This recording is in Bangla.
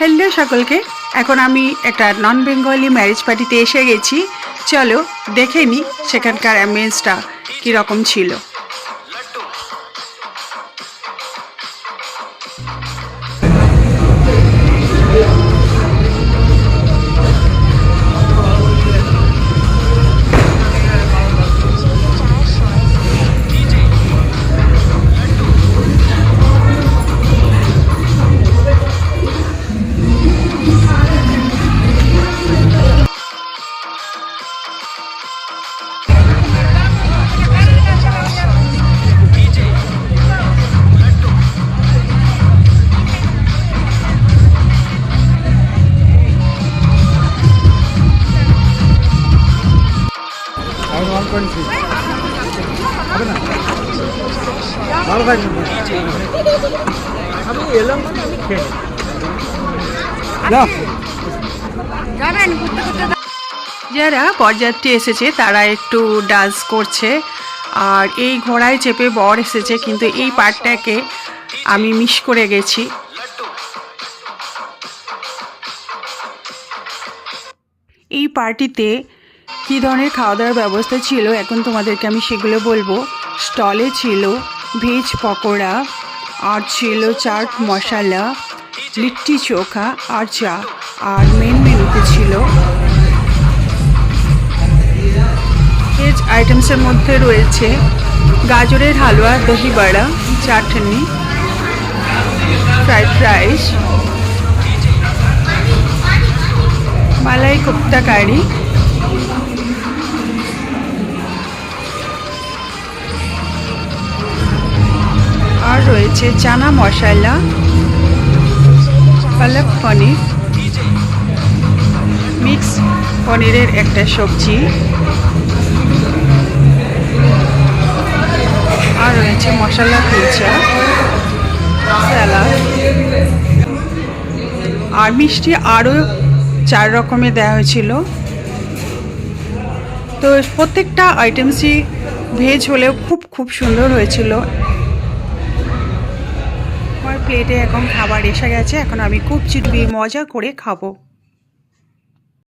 हेलो सकल के এখন আমি একটা নন বেঙ্গলি ম্যারেজ পার্টিতে এসে গেছি। চলো দেখে নি সেখানকার অ্যাম্বিয়েন্সটা কি রকম ছিল। যারা বরযাত্রী এসেছে তারা একটু ডান্স করছে আর এই ঘোড়ায় চেপে বর এসেছে, কিন্তু এই পার্টটাকে আমি মিস করে গেছি। এই পার্টিতে কী ধরনের খাওয়া দাওয়ার ব্যবস্থা ছিল এখন তোমাদেরকে আমি সেগুলো বলবো। স্টলে ছিল ভেজ পকোড়া, আর ছিল চাট মশলা, লিট্টি চোখা আর চা। আর মেন মেনুতে ছিল ভেজ আইটেমসের মধ্যে রয়েছে গাজরের হালুয়া, দহি বড়া, চাটনি, ফ্রাইড রাইস, মালাই কোপ্তা কারি, আর রয়েছে চানা মশলা, পালক পনির, মিক্স পনিরের একটা সবজি, আর রয়েছে মশলা কুলচা, স্যালাড, আর মিষ্টি আরও 4 রকমের দেওয়া হয়েছিল। তো প্রত্যেকটা আইটেমসই ভেজ হলেও খুব সুন্দর হয়েছিল। আমার প্লেটে এখন খাবার এসে গেছে, এখন আমি খুব চিটবিয়ে মজা করে খাবো।